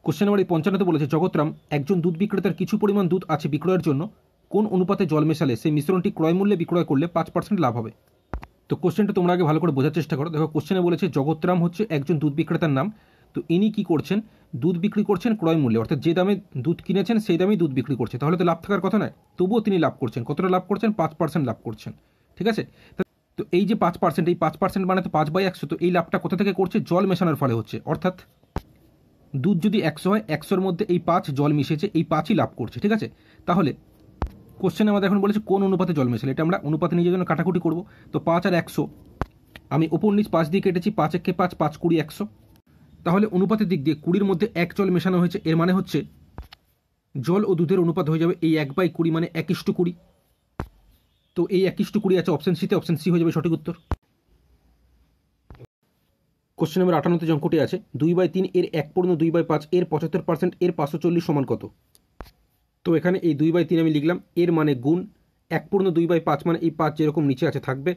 Question number 55 বলেছে জগৎরাম একজন দুধ বিক্রেতার কিছু পরিমাণ দুধ আছে বিক্রয়ের জন্য, কোন অনুপাতে জল মেশালে সেই মিশ্রণটি ক্রয় মূল্যে বিক্রয় করলে 5% লাভ হবে। তো কোশ্চেনটা তোমরা আগে ভালো করে বোঝার চেষ্টা করো। দেখো কোশ্চেনে বলেছে জগৎরাম হচ্ছে একজন দুধ বিক্রেতার নাম। তো ইনি কি করছেন, দুধ বিক্রি করছেন ক্রয় মূল্যে, অর্থাৎ যে দামে দুধ কিনেছেন সেই দামেই দুধ বিক্রি করছে, তাহলে তো লাভ থাকার কথা নয়, তবুও তিনি লাভ করছেন। কতটা লাভ করছেন? 5% লাভ করছেন। ঠিক আছে, তো এই যে 5%, এই 5% মানে তো 5/100। তো এই লাভটা কোথা থেকে করছে? জল মেশানোর ফলে হচ্ছে। অর্থাৎ দুধ যদি 100 হয়, 100-র মধ্যে এই 5 জল মিশেছে, এই 5ই লাভ করছে। ঠিক আছে, তাহলে কোশ্চেনে আমাদের এখন বলেছে কোন অনুপাতে জল মেশালে, এটা আমরা অনুপাতে নিজের জন্য কাটাকুটি করব। তো 5 আর 100 আমি ওপর নিচ 5 দিয়ে কেটেছি, 5 একে 5, 5 20 100। তাহলে অনুপাতের দিক দিয়ে 20-র মধ্যে 1 জল মেশানো হয়েছে, এর মানে হচ্ছে জল ও দুধের অনুপাত হয়ে যাবে এই 1/20 মানে 1:20। তো এই 1:20 আছে অপশন সিতে, অপশন সি হয়ে যাবে সঠিক উত্তর। কোশ্চেন নাম্বার 58 যে অঙ্কটি আছে 2/3 এর 1/2/5 এর 75% এর 540 সমান কত। তো এখানে এই 2/3 আমি লিখলাম, এর মানে গুণ 1/2/5 মানে এই 5 যেরকম নিচে আছে থাকবে,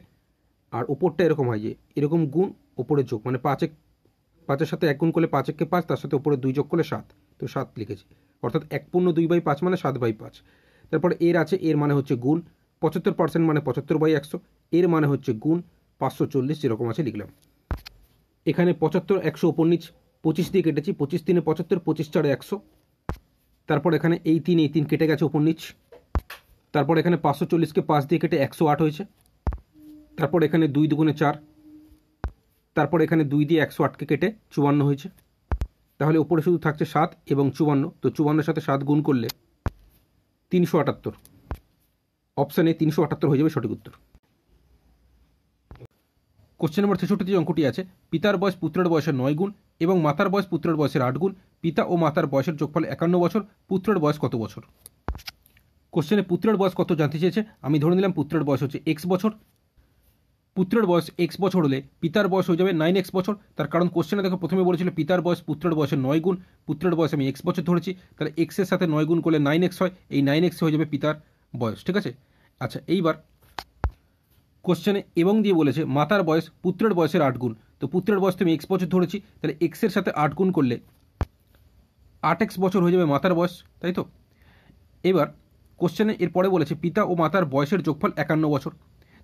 আর ওপরটা এরকম হয় যে এরকম গুণ ওপরে যোগ, মানে 5-এর সাথে 1 গুণ করলে 5 একে 5, তার সাথে ওপরে 2 যোগ করলে 7। তো 7 লিখেছি, অর্থাৎ 1/2/5 মানে 7/5। তারপরে এর আছে, এর মানে হচ্ছে গুণ 75% মানে 75/100, এর মানে হচ্ছে গুণ 540 যেরকম আছে লিখলাম। এখানে 75 100 ওপর নিচ 25 দিয়ে কেটেছি, 25 3 75, 25 4 100। তারপর এখানে এই 3 কেটে গেছে ওপর নিচ। তারপর এখানে 540কে 5 দিয়ে কেটে 108 হয়েছে। তারপর এখানে 2 দুগুণে 4। তারপর এখানে 2 দিয়ে 108কে কেটে 54 হয়েছে। তাহলে উপরে শুধু থাকছে 7 এবং 54। তো 54-এর সাথে 7 গুণ করলে 378। অপশানে 378 হয়ে যাবে সঠিক উত্তর। কোশ্চেন নম্বর 66 যে অঙ্কটি আছে পিতার বয়স পুত্রের বয়সের 9 গুণ এবং মাতার বয়স পুত্রের বয়সের 8 গুণ, পিতা ও মাতার বয়সের যোগফল 51 বছর, পুত্রের বয়স কত বছর। কোশ্চেনে পুত্রের বয়স কত জানতে চেয়েছে। আমি ধরে নিলাম পুত্রের বয়স হচ্ছে x বছর। পুত্রের বয়স x বছর হলে পিতার বয়স হয়ে যাবে 9x বছর। তার কারণ কোশ্চেনে দেখো প্রথমে বলেছিল পিতার বয়স পুত্রের বয়সের 9 গুণ, পুত্রের বয়স আমি x বছর ধরেছি, তাহলে x এর সাথে 9 গুণ করলে 9x হয়, এই 9x হয়ে যাবে পিতার বয়স। ঠিক আছে, আচ্ছা এইবার কোশ্চেনে এবং দিয়ে বলেছে মাতার বয়স পুত্রের বয়সের 8 গুণ। তো পুত্রের বয়স তুমি x বছর ধরেছি, তাহলে x এর সাথে 8 গুণ করলে 8x বছর হয়ে যাবে মাতার বয়স, তাই তো। এবার কোশ্চেনে এরপরে বলেছে পিতা ও মাতার বয়সের যোগফল 51 বছর।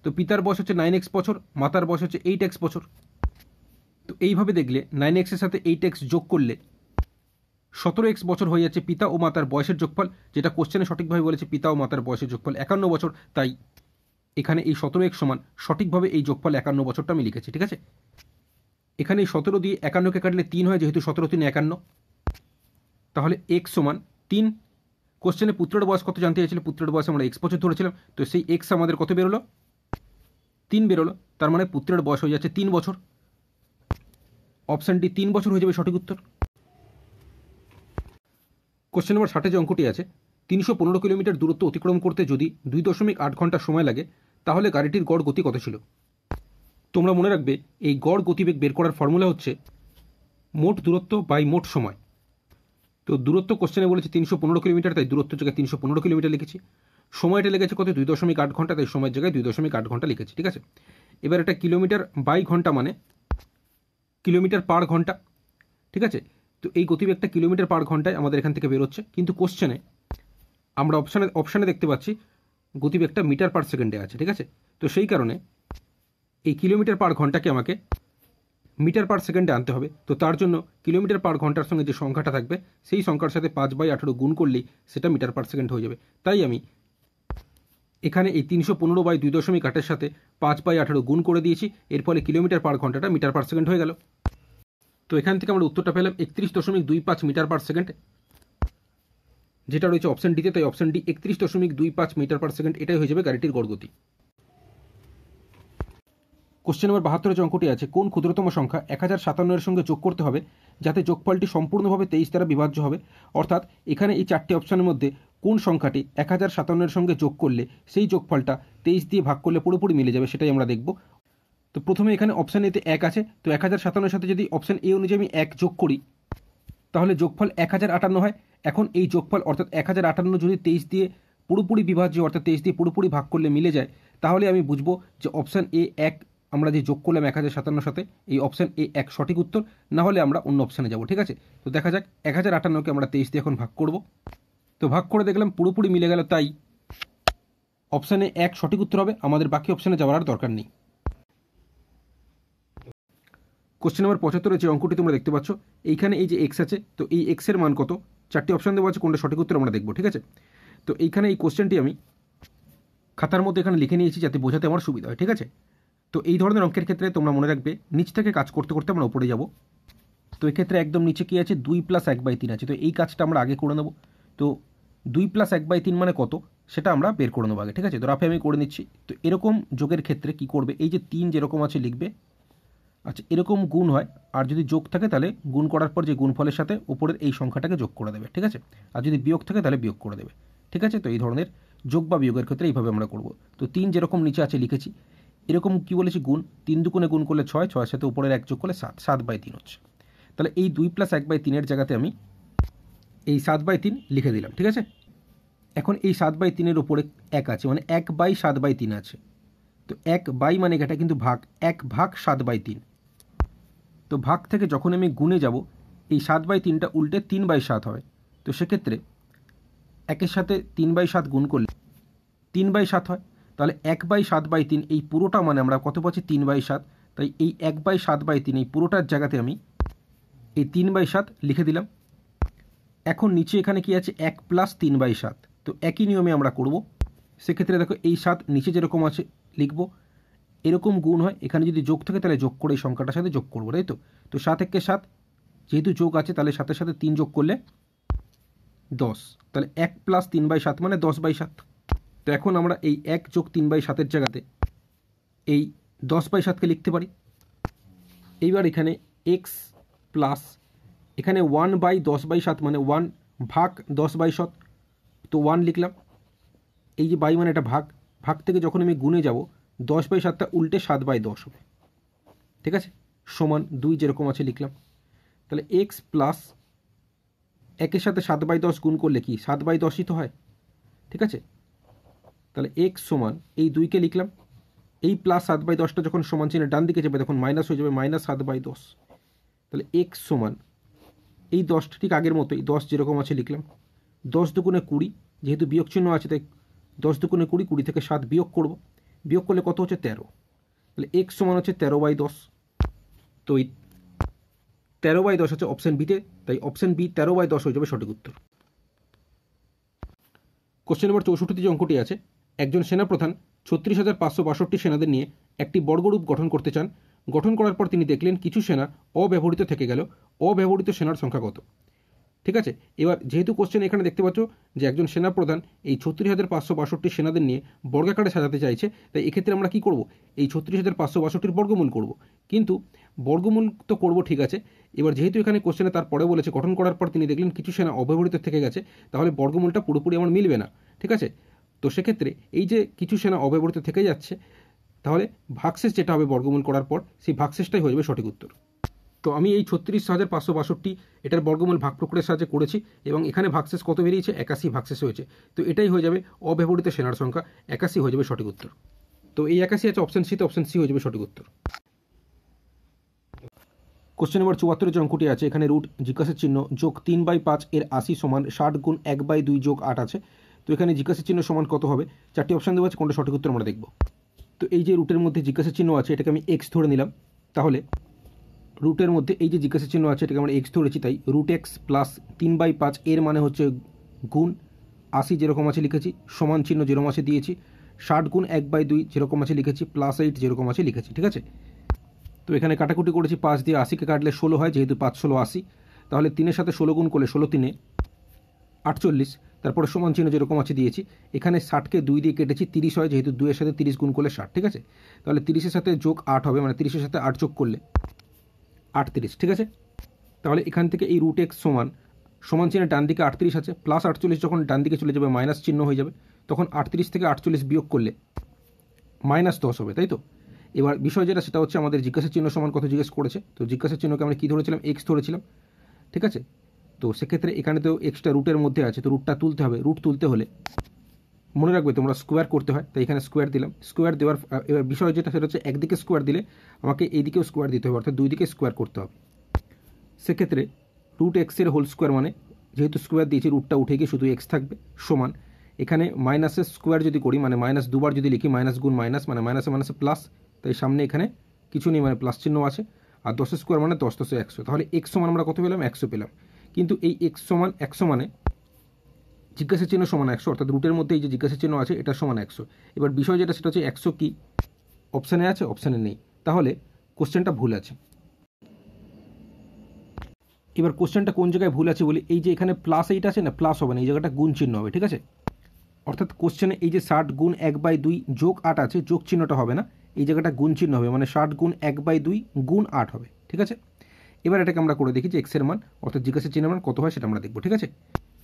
তো পিতার বয়স হচ্ছে 9x বছর, মাতার বয়স হচ্ছে 8x বছর। তো এইভাবে দেখলে 9x এর সাথে 8x যোগ করলে 17x বছর হয়ে যাচ্ছে পিতা ও মাতার বয়সের যোগফল, যেটা কোশ্চেনে সঠিকভাবে বলেছে পিতা ও মাতার বয়সের যোগফল 51 বছর। তাই এখানে এই 17x সমান সঠিকভাবে এই যোগফল 51 বছরটা আমি লিখেছি। ঠিক আছে, এখানে এই 17 দিয়ে 51কে কাটলে 3 হয়, যেহেতু 17 3 51, তাহলে x সমান 3। কোশ্চেনে পুত্রের বয়স কত জানতে চাইছিল, পুত্রের বয়স আমরা x বছর ধরেছিলাম, তো সেই x আমাদের কত বেরোলো, 3 বেরোলো। তার মানে পুত্রের বয়স হয়ে যাচ্ছে 3 বছর। অপশানটি 3 বছর হয়ে যাবে সঠিক উত্তর। কোশ্চেন নম্বর 60 যে অঙ্কটি আছে 315 কিলোমিটার দূরত্ব অতিক্রম করতে যদি 2.8 ঘন্টা সময় লাগে, তাহলে গাড়িটির গড় গতি কত ছিল। তোমরা মনে রাখবে এই গড় গতিবেগ বের করার ফর্মুলা হচ্ছে মোট দূরত্ব বাই মোট সময়। তো দূরত্ব কোশ্চেনে বলেছে 315 কিলোমিটার, তাই দূরত্ব জায়গায় 315 কিলোমিটার লিখেছি। সময়টা লেগেছে কত, 2.8 ঘন্টা, তাই সময়ের জায়গায় 2.8 ঘন্টা লিখেছি। ঠিক আছে, এবার এটা কিলোমিটার বাই ঘন্টা মানে কিলোমিটার পার ঘন্টা। ঠিক আছে, তো এই গতিবেগটা কিলোমিটার পার ঘন্টায় আমাদের এখান থেকে বেরোচ্ছে, কিন্তু কোশ্চেনে আমরা অপশানে দেখতে পাচ্ছি গতিবেগটা মিটার পার সেকেন্ডে আছে। ঠিক আছে, তো সেই কারণে এই কিলোমিটার পার ঘন্টাকে আমাকে মিটার পার সেকেন্ডে আনতে হবে। তো তার জন্য কিলোমিটার পার ঘন্টার সঙ্গে যে সংখ্যাটা থাকবে সেই সংখ্যার সাথে 5/18 গুণ করলেই সেটা মিটার পার সেকেন্ড হয়ে যাবে। তাই আমি এখানে এই 315/2.8 সাথে 5/18 গুণ করে দিয়েছি, এর ফলে কিলোমিটার পার ঘন্টাটা মিটার পার সেকেন্ড হয়ে গেল। তো এখান থেকে আমরা উত্তরটা পেলাম 31.25 মিটার পার সেকেন্ড, যেটা রয়েছে অপশন ডিতে। তাই option D 31.25 metre per second, এটাই হয়ে যাবে গাড়িটির গড় গতি। কোশ্চেন নম্বর 72 যে অঙ্কটি আছে কোন ক্ষুদ্রতম সংখ্যা 1057 এর সঙ্গে যোগ করতে হবে যাতে যোগফলটি সম্পূর্ণভাবে 23 দ্বারা বিভাজ্য হবে। অর্থাৎ এখানে এই 4টি অপশনের মধ্যে কোন সংখ্যাটি 1057 এর সঙ্গে যোগ করলে সেই যোগফলটা 23 দিয়ে ভাগ করলে পুরোপুরি মিলে যাবে, সেটাই আমরা দেখব। তো প্রথমে এখানে অপশান এতে 1 আছে, তো 1057 এর সাথে যদি অপশান এ অনুযায়ী আমি 1 যোগ করি তাহলে যোগফল 1058 হয়। এখন এই যোগফল অর্থাৎ 1058 যদি 23 দিয়ে পুরোপুরি বিভাজ্য, অর্থাৎ 23 দিয়ে পুরোপুরি ভাগ করলে মিলে যায়, তাহলে আমি বুঝবো যে অপশান এ 1 আমরা যে যোগ করলাম 1057 সাথে, এই অপশান এ এক সঠিক উত্তর, না হলে আমরা অন্য অপশানে যাব। ঠিক আছে, তো দেখা যাক 1058কে আমরা 23 দিয়ে এখন ভাগ করব। তো ভাগ করে দেখলাম পুরোপুরি মিলে গেল, তাই অপশানে এক সঠিক উত্তর হবে, আমাদের বাকি অপশানে যাওয়ার আর দরকার নেই। কোশ্চেন নাম্বার 75 যে অঙ্কটি তোমরা দেখতে পাচ্ছ, এইখানে এই যে এক্স আছে, তো এই এক্সের মান কত, 4টি অপশান দেওয়া আছে, কোনটা সঠিক উত্তর আমরা দেখব। ঠিক আছে, তো এইখানে এই কোশ্চেনটি আমি খাতার মধ্যে এখানে লিখে নিয়েছি যাতে বোঝাতে আমার সুবিধা হয়। ঠিক আছে, তো এই ধরনের অঙ্কের ক্ষেত্রে তোমরা মনে রাখবে নিচ থেকে কাজ করতে করতে আমরা উপরে যাব। তো এক্ষেত্রে একদম নিচে কি আছে, 2 + 1/3 আছে, তো এই কাজটা আমরা আগে করে নেব। তো 2 + 1/3 মানে কত সেটা আমরা বের করে নেবো আগে। ঠিক আছে, তো রাফে আমি করে নিচ্ছি। তো এরকম যোগের ক্ষেত্রে কি করবে, এই যে 3 যেরকম আছে লিখবে, আচ্ছা এরকম গুণ হয়, আর যদি যোগ থাকে তাহলে গুণ করার পর যে গুণফলের সাথে উপরের এই সংখ্যাটাকে যোগ করে দেবে। ঠিক আছে, আর যদি বিয়োগ থাকে তাহলে বিয়োগ করে দেবে। ঠিক আছে, তো এই ধরনের যোগ বা বিয়োগের ক্ষেত্রে এইভাবে আমরা করব। তো 3 যেরকম নিচে আছে লিখেছি, এরকম কি বলেছি গুণ, 3 দুগুণে গুণ করলে 6, 6 সাথে উপরের 1 যোগ করলে 7, 7/3 হচ্ছে। তাহলে এই 2 + 1/3 জায়গাতে আমি এই 7/3 লিখে দিলাম। ঠিক আছে, এখন এই 7/3 উপরে 1 আছে, মানে 1/7/3 আছে। তো 1 মানে এটা কিন্তু ভাগ, 1/7/3। তো ভাগ থেকে যখন আমি গুণে যাব, এই 7/3টা উল্টে 3/7 হবে। তো সেক্ষেত্রে 1-এর সাথে 3/7 গুণ করলে 3/7 হয়। তাহলে 1/7/3 এই পুরোটা মানে আমরা কত পাচ্ছি, 3/7। তাই এই 1/7/3 এই পুরোটার জায়গাতে আমি এই 3/7 লিখে দিলাম। এখন নিচে এখানে কি আছে, 1 + 3/7। তো একই নিয়মে আমরা করব। সেক্ষেত্রে দেখো এই 7 নিচে যেরকম আছে লিখব, এরকম গুণ হয়, এখানে যদি যোগ থাকে তাহলে যোগ করে এই সংখ্যাটার সাথে যোগ করবো, তাই তো। তো 7 × 7 যেহেতু যোগ আছে, তাহলে 7-এর সাথে 3 যোগ করলে 10। তাহলে 1 + 3/7 মানে 10/7। তো এখন আমরা এই 1 + 3/7-এর জায়গাতে এই 10/7কে লিখতে পারি। এইবার এখানে এক্স প্লাস এখানে 1/10/7 মানে 1/10/7, তো 1 লিখলাম। এই যে বাই মানে এটা ভাগ, ভাগ থেকে যখন আমি গুণে যাব, 10/7টা উল্টে 7/10 হবে। ঠিক আছে, সমান 2 যেরকম আছে লিখলাম। তাহলে এক্স প্লাস 1-এর সাথে 7/10 গুণ করলে কি 7/10ই তো হয়। ঠিক আছে, তাহলে এক্স সমান এই 2কে লিখলাম, এই প্লাস 7/10টা যখন সমান চিহ্নের ডান দিকে যাবে তখন মাইনাস হয়ে যাবে, -7/10। তাহলে এক্স সমান এই 10টা ঠিক আগের মতোই, 10 যেরকম আছে লিখলাম। 10 দুগুণে 20, যেহেতু বিয়োগ চিহ্ন আছে তাই 10 দুগুণে 20, 20 থেকে 7 বিয়োগ করব, বিয়োগ করলে কত হচ্ছে 13। তাহলে এক্স সমান হচ্ছে 13/10। তো এই 13/10 হচ্ছে অপশান বিতে, তাই অপশান বি 13/10 হয়ে যাবে সঠিক উত্তর। কোশ্চেন নম্বর 64 যে অঙ্কটি আছে, একজন সেনাপ্রধান 36,562 সেনাদের নিয়ে একটি বর্গরূপ গঠন করতে চান। গঠন করার পর তিনি দেখলেন কিছু সেনা অব্যবহৃত থেকে গেল। অব্যবহৃত সেনার সংখ্যা কত? ঠিক আছে, এবার যেহেতু কোশ্চেন এখানে দেখতে পাচ্ছ যে একজন সেনাপ্রধান এই 36,562 সেনাদের নিয়ে বর্গাকারে সাজাতে চাইছে, তাই এক্ষেত্রে আমরা কি করব, এই 36,562-র বর্গমূল করব। কিন্তু বর্গমূল তো করব ঠিক আছে, এবার যেহেতু এখানে কোশ্চেনে তারপরে বলেছে গঠন করার পর তিনি দেখলেন কিছু সেনা অব্যবহৃত থেকে গেছে, তাহলে বর্গমূলটা পুরোপুরি আমার মিলবে না। ঠিক আছে, তো সেক্ষেত্রে এই যে কিছু সেনা অব্যবহৃত থেকে যাচ্ছে, তাহলে ভাগশেষ যেটা হবে বর্গমূল করার পর, সেই ভাগশেষটাই হয়ে যাবে সঠিক উত্তর। তো আমি এই 36,562 এটার বর্গমূল ভাগ প্রক্রিয়ার সাহায্যে করেছি, এবং এখানে ভাগশেষ কত বেরিয়েছে, 81 ভাগশেষ হয়েছে। তো এটাই হয়ে যাবে অব্যবহৃত সেনার সংখ্যা, 81 হয়ে যাবে সঠিক উত্তর। তো এই 81 আছে অপশান সিতে, অপশান সি হয়ে যাবে সঠিক উত্তর। কোশ্চেন নম্বর 74 যে অঙ্কটি আছে, এখানে রুট জিজ্ঞাসার চিহ্ন যোগ 3/5 এর 80 সমান 60 গুণ 1/2 যোগ 8 আছে। তো এখানে জিজ্ঞাসার চিহ্ন সমান কত হবে, 4টি অপশান দেওয়া আছে, কোনটা সঠিক উত্তর আমরা দেখব। তো এই যে রুটের মধ্যে জিজ্ঞাসার চিহ্ন আছে, এটাকে আমি এক্স ধরে নিলাম। তাহলে রুটের মধ্যে এই যে জিজ্ঞাসা চিহ্ন আছে, এটাকে আমরা এক্স ধরেছি, তাই রুট এক্স প্লাস 3/5 এর মানে হচ্ছে গুণ 80 যেরকম আছে লিখেছি, সমান চিহ্ন যেরকম আছে দিয়েছি, 60 গুণ 1/2 যেরকম আছে লিখেছি, প্লাস 8 যেরকম আছে লিখেছি। ঠিক আছে, তো এখানে কাটাকুটি করেছি, 5 দিয়ে 80কে কাটলে 16 হয়, যেহেতু 5 16 80, তাহলে 3-এর সাথে 16 গুণ করলে 16 3 48, তারপরে সমান চিহ্ন যেরকম আছে দিয়েছি। এখানে 60কে 2 দিয়ে কেটেছি, 30 হয়, যেহেতু 2-এর সাথে 30 গুণ করলে 60। ঠিক আছে, তাহলে 30-এর সাথে যোগ 8 হবে, মানে 30-এর সাথে 8 যোগ করলে 38। ঠিক আছে, তাহলে এখান থেকে এই রুট এক্স সমান সমান চিহ্নের ডান দিকে 38 আছে, প্লাস 48 যখন ডান দিকে চলে যাবে মাইনাস চিহ্ন হয়ে যাবে, তখন 38 থেকে 48 বিয়োগ করলে -10 হবে, তাই তো। এবার বিষয় যেটা সেটা হচ্ছে আমাদের জিজ্ঞাসার চিহ্ন সমান কত জিজ্ঞেস করেছে, তো জিজ্ঞাসার চিহ্নকে আমরা কী ধরেছিলাম, এক্স ধরেছিলাম। ঠিক আছে, তো সেক্ষেত্রে এখানে তো এক্সটা রুটের মধ্যে আছে, তো রুটটা তুলতে হবে। রুট তুলতে হলে মনে রাখবে তোমরা স্কোয়ার করতে হয়, তাই এখানে স্কোয়ার দিলাম। স্কোয়ার দেওয়ার এবার বিষয় যেটা সেটা হচ্ছে একদিকে স্কোয়ার দিলে আমাকে এইদিকেও স্কোয়ার দিতে হবে, অর্থাৎ দুই দিকে স্কোয়ার করতে হবে। সেক্ষেত্রে রুট এক্সের হোল স্কোয়ার মানে যেহেতু স্কোয়ার দিয়েছি রুটটা উঠে গিয়ে শুধু এক্স থাকবে, সমান এখানে মাইনাসের স্কোয়ার যদি করি মানে মাইনাস দুবার যদি লিখি মাইনাস গুণ মাইনাস মানে মাইনাসে মাইনাসে প্লাস, তাই সামনে এখানে কিছু নেই মানে প্লাস চিহ্ন আছে। আর 10 স্কোয়ার মানে 10 10 100, তাহলে এক্স সমান আমরা কত পেলাম 100 পেলাম। কিন্তু এই এক্স সমান 100 মানে জিজ্ঞাসা চিহ্ন সমান 100, অর্থাৎ রুটের মধ্যে এই যে জিজ্ঞাসা চিহ্ন আছে এটা সমান 100। এবার বিষয় যেটা সেটা হচ্ছে 100 কি অপশানে আছে, অপশানে নেই, তাহলে কোশ্চেনটা ভুল আছে। এবার কোশ্চেনটা কোন জায়গায় ভুল আছে বলি, এই যে এখানে প্লাস এইটা আছে না, প্লাস হবে না, এই জায়গাটা গুণ চিহ্ন হবে, ঠিক আছে। অর্থাৎ কোশ্চেনে এই যে 60 গুণ 1/2 যোগ 8 আছে, যোগ চিহ্নটা হবে না, এই জায়গাটা গুণ চিহ্ন হবে, মানে 60 গুণ 1/2 গুণ 8 হবে, ঠিক আছে। এবার এটাকে আমরা করে দেখি যে এক্সের মান অর্থাৎ জিজ্ঞাসা চিহ্নের মান কত হয় সেটা আমরা দেখবো, ঠিক আছে।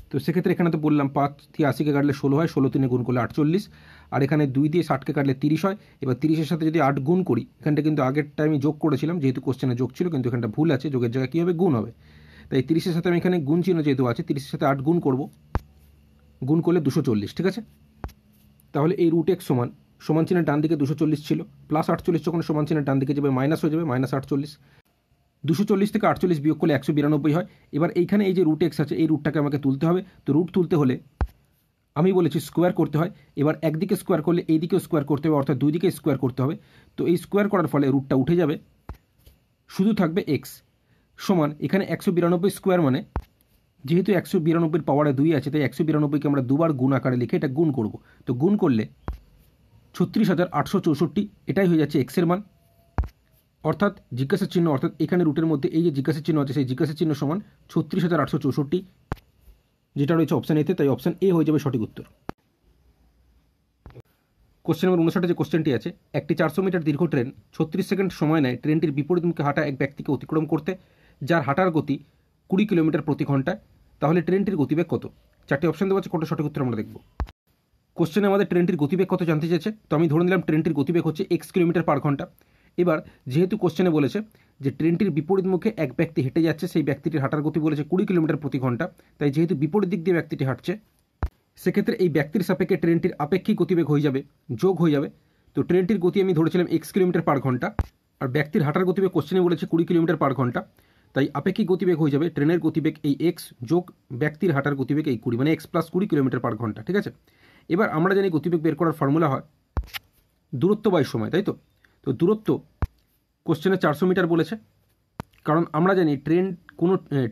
তো সেক্ষেত্রে এখানে তো বললাম 5 দিয়ে 80কে কাটলে 16 হয়, 16 3 গুণ করলে 48, আর এখানে 2 দিয়ে 60কে কাটলে 30 হয়। এবার 30-এর সাথে যদি 8 গুণ করি, এখানটা কিন্তু আগেরটা আমি যোগ করেছিলাম যেহেতু কোশ্চেনে যোগ ছিল, কিন্তু এখানটা ভুল আছে, যোগের জায়গায় কী হবে গুণ হবে, তাই 30-এর সাথে আমি এখানে গুণ চিহ্ন যেহেতু আছে 30-এর সাথে 8 গুণ করব, গুণ করলে 240, ঠিক আছে। তাহলে এই রুট এক্স সমান সমান চিহ্নের ডান দিকে 240 ছিল, প্লাস 48 যখন সমান চিহ্নের ডান দিকে যাবে মাইনাস হয়ে যাবে, মাইনাস 48, 240 থেকে 48 বিয়োগ করলে 192 হয়। এবার এইখানে এই যে রুট এক্স আছে এই রুটটাকে আমাকে তুলতে হবে, তো রুট তুলতে হলে আমি বলেছি স্কোয়ার করতে হয়। এবার একদিকে স্কোয়ার করলে এই দিকেও স্কোয়ার করতে হবে, অর্থাৎ দুই দিকে স্কোয়ার করতে হবে। তো এই স্কোয়ার করার ফলে রুটটা উঠে যাবে, শুধু থাকবে এক্স সমান এখানে 192 স্কোয়ার মানে যেহেতু 192 পাওয়ারে 2 আছে তাই 192কে আমরা দুবার গুণ আকারে লিখে এটা গুণ করব। তো গুণ করলে 36,864 এটাই হয়ে যাচ্ছে এক্সের মান, অর্থাৎ জিজ্ঞাসা চিহ্ন অর্থাৎ এখানে রুটের মধ্যে এই যে জিজ্ঞাসা চিহ্ন আছে সেই জিজ্ঞাসা চিহ্ন সমান 36,864, যেটা রয়েছে অপশান এতে, তাই অপশান এ হয়ে যাবে সঠিক উত্তর। কোশ্চেন নম্বর 59 যে কোশ্চেনটি আছে, একটি 400 মিটার দীর্ঘ ট্রেন 36 সেকেন্ড সময় নেয় ট্রেনটির বিপরীত মুখে হাঁটা এক ব্যক্তিকে অতিক্রম করতে, যার হাঁটার গতি 20 কিলোমিটার প্রতি ঘন্টায়, তাহলে ট্রেনটির গতিবেগ কত? 4টি অপশান দেওয়া আছে, কোনটা সঠিক উত্তর আমরা দেখব। কোশ্চেনে আমাদের ট্রেনটির গতিবেগ কত জানতে চেয়েছে, তো আমি ধরে নিলাম ট্রেনটির গতিবেগ হচ্ছে x কিলোমিটার পার ঘন্টা। এবার যেহেতু কোশ্চেনে বলেছে যে ট্রেনটির বিপরীত মুখে এক ব্যক্তি হেঁটে যাচ্ছে, সেই ব্যক্তিটির হাঁটার গতি বলেছে 20 কিলোমিটার প্রতি ঘন্টা, তাই যেহেতু বিপরীত দিক দিয়ে ব্যক্তিটি হাঁটছে সেক্ষেত্রে এই ব্যক্তির সাপেক্ষে ট্রেনটির আপেক্ষিক গতিবেগ হয়ে যাবে, যোগ হয়ে যাবে। তো ট্রেনটির গতি আমি ধরেছিলাম x কিলোমিটার পার ঘন্টা, আর ব্যক্তির হাঁটার গতিবেগ কোশ্চেনে বলেছে 20 কিলোমিটার পার ঘন্টা, তাই আপেক্ষিক গতিবেগ হয়ে যাবে ট্রেনের গতিবেগ এই x যোগ ব্যক্তির হাঁটার গতিবেগ এই 20, মানে x + 20 কিলোমিটার পার ঘন্টা, ঠিক আছে। এবার আমরা জানি গতিবেগ বের করার ফর্মুলা হয় দূরত্ব বাই সময়, তাই তো। তো দূরত্ব কোশ্চেনে 400 মিটার বলেছে, কারণ আমরা জানি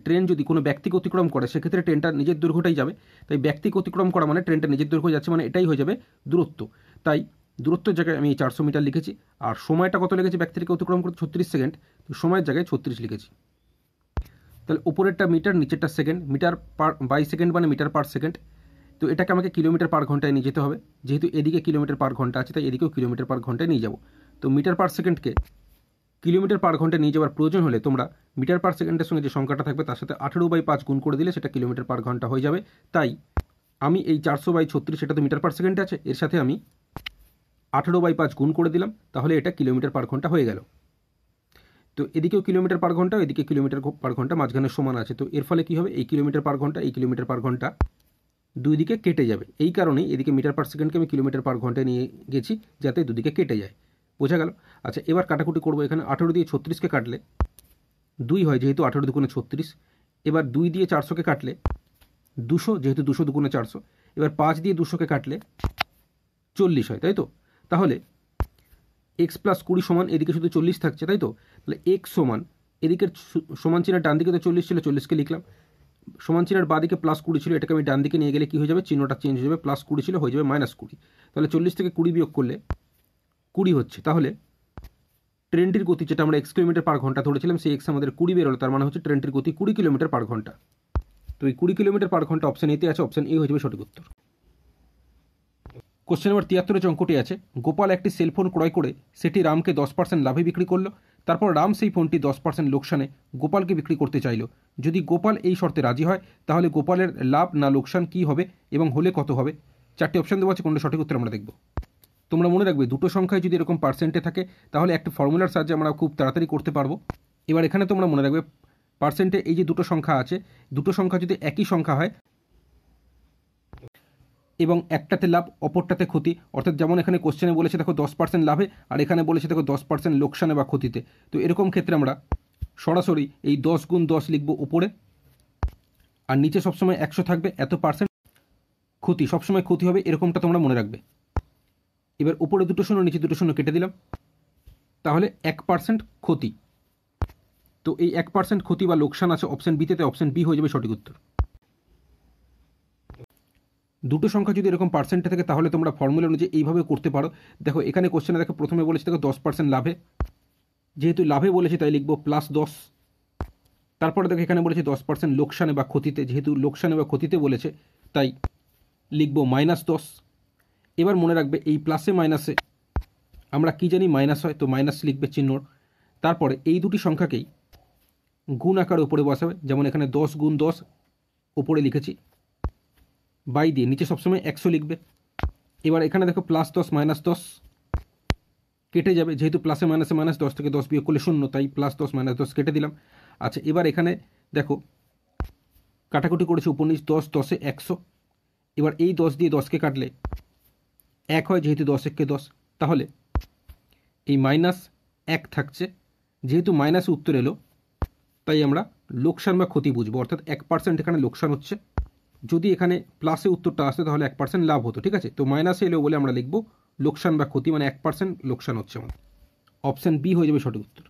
ট্রেন যদি কোনো ব্যক্তিকে অতিক্রম করে সেক্ষেত্রে ট্রেনটা নিজের দৈর্ঘ্যটাই যাবে, তাই ব্যক্তিকে অতিক্রম করা মানে ট্রেনটা নিজের দৈর্ঘ্য যাচ্ছে, মানে এটাই হয়ে যাবে দূরত্ব। তাই দূরত্বের জায়গায় আমি 400 মিটার লিখেছি, আর সময়টা কত লিখেছি ব্যক্তিকে অতিক্রম করতে 36 সেকেন্ড, তো সময়ের জায়গায় 36 লিখেছি। তাহলে উপরেরটা মিটার নিচেরটা second, metre per by second মানে মিটার পার সেকেন্ড, তো এটাকে আমাকে কিলোমিটার পার ঘন্টায় নিয়ে যেতে হবে, যেহেতু এদিকে কিলোমিটার পার ঘন্টা আছে তাই এদিকেও কিলোমিটার পার ঘন্টায় নিয়ে যাব। তো মিটার পার সেকেন্ডকে কিলোমিটার পার ঘন্টায় নিয়ে যাওয়ার প্রয়োজন হলে তোমরা মিটার পার সেকেন্ডের সঙ্গে যে সংখ্যাটা থাকবে তার সাথে 18/5 গুণ করে দিলে সেটা কিলোমিটার পার ঘন্টা হয়ে যাবে। তাই আমি এই 400/36 সেটা তো মিটার পার সেকেন্ডে আছে, এর সাথে আমি 18/5 গুণ করে দিলাম, তাহলে এটা কিলোমিটার পার ঘন্টা হয়ে গেল। তো এদিকেও কিলোমিটার পার ঘন্টা, এদিকে কিলোমিটার পার ঘন্টা, মাঝখানে সমান আছে, তো এর ফলে কী হবে এই কিলোমিটার পার ঘন্টা এই কিলোমিটার পার ঘন্টা দুই দিকে কেটে যাবে, এই কারণেই এদিকে মিটার পার সেকেন্ডকে আমি কিলোমিটার পার ঘন্টায় নিয়ে গেছি যাতে দুদিকে কেটে যায়, বোঝা গেল। আচ্ছা এবার কাটাকুটি করবো, এখানে 18 দিয়ে 36কে কাটলে 2 হয়, যেহেতু 18 দুগুণে 36। এবার 2 দিয়ে 400কে কাটলে 200, যেহেতু 200 দুগুণে 400। এবার 5 দিয়ে 200কে কাটলে 40 হয়, তাই তো। তাহলে x + 20 সমান এদিকে শুধু 40 থাকছে, তাই তো। তাহলে x সমান এদিকের সমান চিহ্নের ডান দিকে তো 40 ছিল, 40কে লিখলাম, সমান চিহ্নের বাঁ দিকে +20 ছিল, এটাকে আমি ডান দিকে নিয়ে গেলে কী হয়ে যাবে, চিহ্নটা চেঞ্জ হয়ে যাবে, +20 ছিল হয়ে যাবে -20। তাহলে 40 থেকে 20 বিয়োগ করলে 20 হচ্ছে, তাহলে ট্রেনটির গতি যেটা আমরা x কিলোমিটার পার ঘন্টা ধরেছিলাম সেই x আমাদের 20 বেরোলো, তার মানে হচ্ছে ট্রেনটির গতি 20 কিলোমিটার পার ঘন্টা। তো এই 20 কিলোমিটার পার ঘন্টা অপশান এতে আছে, অপশান এ হয়ে যাবে সঠিক উত্তর। কোশ্চেন নম্বর 73 যে অঙ্কটি আছে, গোপাল একটি সেলফোন ক্রয় করে সেটি রামকে 10% লাভে বিক্রি করলো, তারপর রাম সেই ফোনটি 10% লোকসানে গোপালকে বিক্রি করতে চাইল। যদি গোপাল এই শর্তে রাজি হয় তাহলে গোপালের লাভ না লোকসান কী হবে এবং হলে কত হবে? 4টি অপশান দেওয়া আছে, কোনটা সঠিক উত্তর আমরা দেখব। তোমরা মনে রাখবে দুটো সংখ্যায় যদি এরকম পার্সেন্টে থাকে তাহলে একটা ফর্মুলার সাহায্যে আমরা খুব তাড়াতাড়ি করতে পারবো। এবার এখানে তোমরা মনে রাখবে পার্সেন্টে এই যে দুটো সংখ্যা আছে, দুটো সংখ্যা যদি একই সংখ্যা হয় এবং একটাতে লাভ অপরটাতে ক্ষতি, অর্থাৎ যেমন এখানে কোশ্চেনে বলেছে দেখো 10% লাভে, আর এখানে বলেছে দেখো 10% লোকসানে বা ক্ষতিতে। তো এরকম ক্ষেত্রে আমরা সরাসরি এই 10 গুণ 10 লিখব উপরে, আর নিচে সবসময় 100 থাকবে, এত পার্সেন্ট ক্ষতি, সবসময় ক্ষতি হবে এরকমটা তোমরা মনে রাখবে। এবার উপরে দুটো শূন্য নিচে দুটো শূন্য কেটে দিলাম, তাহলে 1% ক্ষতি। তো এই 1% ক্ষতি বা লোকসান আছে অপশন বিতে, অপশন বি হয়ে যাবে সঠিক উত্তর। দুটো সংখ্যা যদি এরকম পার্সেন্টে থাকে তাহলে তোমরা ফর্মুলা অনুযায়ী এইভাবে করতে পারো। দেখো এখানে কোশ্চেনে দেখো প্রথমে বলেছে দেখো 10% লাভে, যেহেতু লাভে বলেছে তাই লিখবো +10। তারপরে দেখো এখানে বলেছে 10% লোকসানে বা ক্ষতিতে, যেহেতু লোকসানে বা ক্ষতিতে বলেছে তাই লিখবো -10। এবার মনে রাখবে এই প্লাসে মাইনাসে আমরা কি জানি মাইনাস হয়, তো মাইনাস লিখবে চিহ্নর। তারপরে এই দুটি সংখ্যাকেই গুণ আকারে উপরে বসাবে, যেমন এখানে 10 গুণ 10 উপরে লিখেছি বাই দিয়ে, নিচে সবসময় 100 লিখবে। এবার এখানে দেখো +10 -10 কেটে যাবে, যেহেতু প্লাসে মাইনাসে মাইনাস, 10 থেকে 10 বিয়োগ করলে 0, তাই +10 -10 কেটে দিলাম। আচ্ছা এবার এখানে দেখো কাটাকুটি করেছে উপর নিচ, 10 10 এ 100। এবার এই 10 দিয়ে 10কে কাটলে 1 হয়, যেহেতু 10 1 কে 10, তাহলে এই -1 থাকছে। যেহেতু মাইনাস উত্তর এলো তাই আমরা লোকসান বা ক্ষতি বুঝবো, অর্থাৎ 1% এখানে লোকসান হচ্ছে। যদি এখানে প্লাসে উত্তরটা আসতো তাহলে 1% লাভ হতো, ঠিক আছে। তো মাইনাসে এলো বলে আমরা লিখবো লোকসান বা ক্ষতি, মানে 1% লোকসান হচ্ছে আমাদের। অপশন বি হয়ে যাবে সঠিক উত্তর।